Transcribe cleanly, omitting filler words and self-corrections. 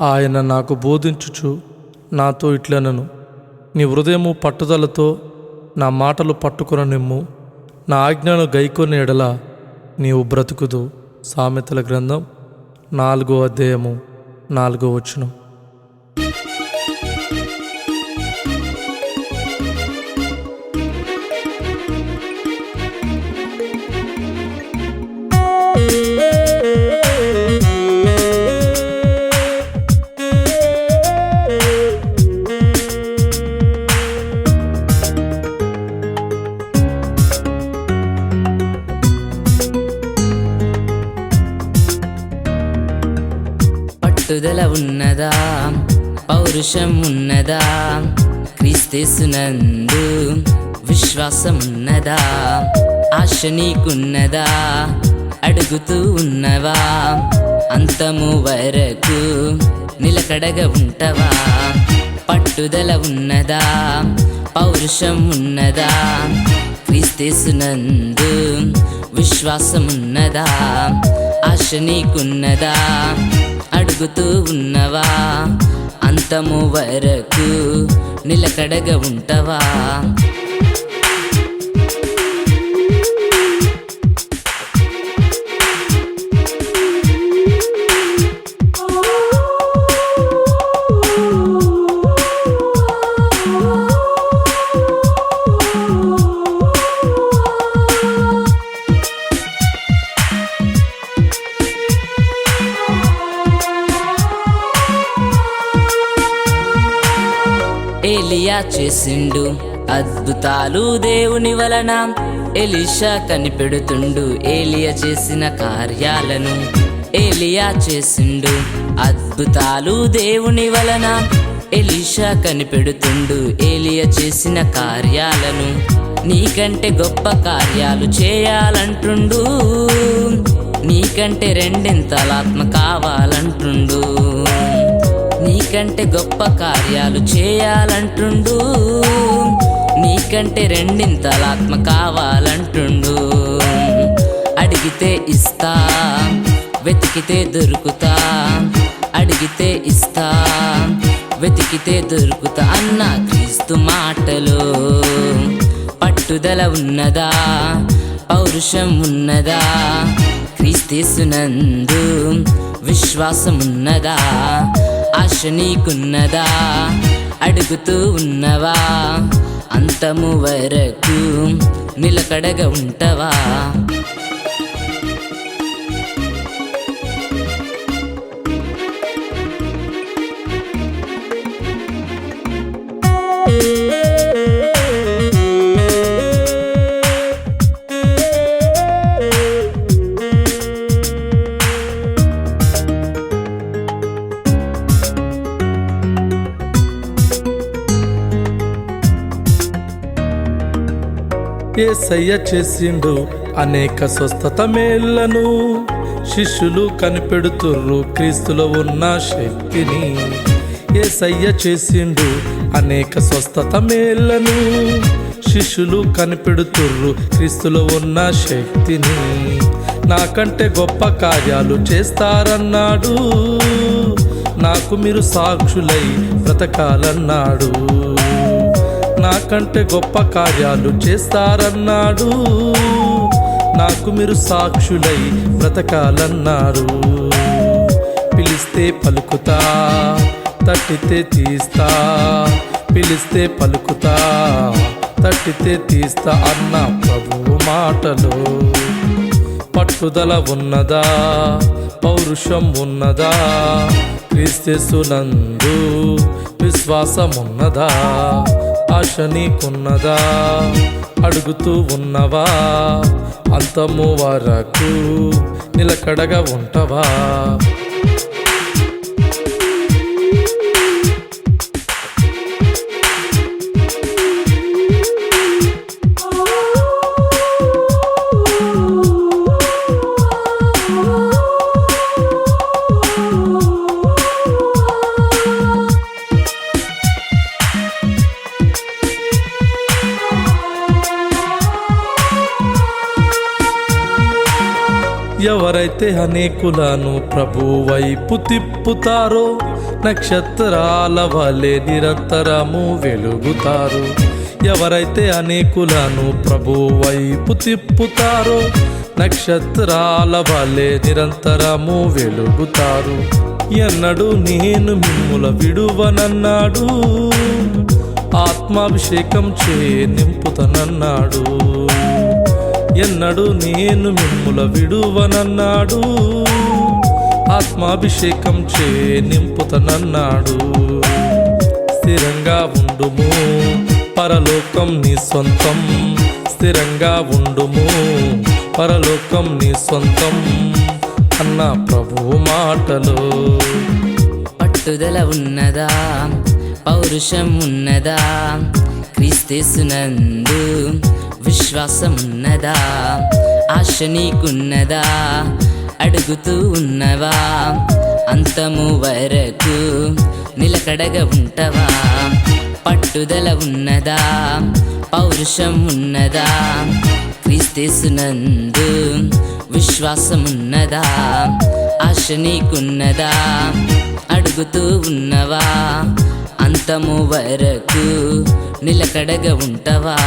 ఆయన నాకు బోధించుచు నాతో ఇట్లనను, నీ హృదయము పట్టుదలతో నా మాటలు పట్టుకొననిమ్ము, నా ఆజ్ఞను గైకొని ఎడల నీవు బ్రతుకుదు. సామెతల గ్రంథం 4వ అధ్యాయము 4వ వచనం. పట్టుదల ఉన్నదా, పౌరుషం ఉన్నదా, క్రీస్తేసునందు విశ్వాసం ఉన్నదా, ఆశ నీకున్నదా, అడుగుతూ ఉన్నవా, అంతము వరకు నిలకడగా ఉంటవా? పట్టుదల ఉన్నదా, పౌరుషం ఉన్నదా, క్రీస్తేసునందు విశ్వాసం ఉన్నదా, ఆశ నీకున్నదా, అడుగుతూ ఉన్నవా, అంతము వరకు నిలకడగా ఉంటవా? ఏలియా చేసిండు అద్భుతాలు దేవుని వలన, ఎలీషా కనిపెడుతుండు ఏలియా చేసిన కార్యాలను. ఏలియా చేసిండు అద్భుతాలు దేవుని వలన, ఎలీషా కనిపెడుతుండు ఏలియా చేసిన కార్యాలను. నీకంటే గొప్ప కార్యాలు చేయాలంటుండు, నీకంటే రెండింతలాత్మ కావాలంటుండు, నీకంటే గొప్ప కార్యాలు చేయాలంటుండు, నీకంటే రెండింతలాత్మ కావాలంటుండు. అడిగితే ఇస్తా, వెతికితే దొరుకుతా, అడిగితే ఇస్తా, వెతికితే దొరుకుతా అన్న క్రీస్తు మాటలో పట్టుదల ఉన్నదా, పౌరుషం ఉన్నదా, క్రీస్తేసునందు విశ్వాసం ఉన్నదా, ఆశ నీకున్నదా, అడుగుతూ ఉన్నవా, అంతము వరకు నిలకడగా ఉంటవా? యేసయ్య చేసిండు అనేక స్వస్థత మేళ్లను, శిష్యులు కనిపెడుతుర్రు క్రీస్తులో ఉన్న శక్తిని. యేసయ్య చేసిండు అనేక స్వస్థత మేళ్లను, శిష్యులు కనిపెడుతుర్రు క్రీస్తులో ఉన్న శక్తిని. నాకంటే గొప్ప కార్యాలు చేస్తారన్నాడు, నాకు మీరు సాక్షులై బ్రతకాలన్నాడు. నాకంటే గొప్ప కార్యాలు చేస్తారన్నాడు, నాకు మీరు సాక్షులై బ్రతకాలన్నారు. పిలిస్తే పలుకుతా, తట్టితే తీస్తా, పిలిస్తే పలుకుతా, తట్టితే తీస్తా అన్న ప్రభువు మాటలో పట్టుదల ఉన్నదా, పౌరుషం ఉన్నదా, క్రీస్తేసునందు విశ్వాసం ఉన్నదా, ఆశ నీకున్నదా, అడుగుతూ ఉన్నవా, అంతము వరకు నిలకడగా ఉంటవా? ఎవరైతే అనేకులను ప్రభు వైపు తిప్పుతారో నక్షత్రాల వలె నిరంతరము వెలుగుతారు. ఎవరైతే అనేకులను ప్రభు వైపు తిప్పుతారో నక్షత్రాల వలె నిరంతరము వెలుగుతారు. ఎన్నడూ నేను మిమ్ముల విడువనన్నాడు, ఆత్మాభిషేకం చే నింపుతనన్నాడు. ఎన్నడూ నేను మిమ్ముల విడువనన్నాడు, ఆత్మాభిషేకం చే నింపుతనన్నాడు. స్థిరంగా ఉండుము, పరలోకం నీ సొంతం. స్థిరంగా ఉండుము, పరలోకం నీ సొంతం అన్న ప్రభువు మాటలో. పట్టుదల ఉన్నదా, పౌరుషం ఉన్నదా, క్రీస్తేసునందు విశ్వాసం ఉన్నదా, ఆశ నీకున్నదా, అడుగుతూ ఉన్నవా, అంతము వరకు నిలకడగా ఉంటవా. పట్టుదల ఉన్నదా, పౌరుషం ఉన్నదా, క్రీస్తేసునందు విశ్వాసం ఉన్నదా, ఆశ నీకున్నదా, అడుగుతూ ఉన్నవా, అంతము వరకు నిలకడగా ఉంటవా.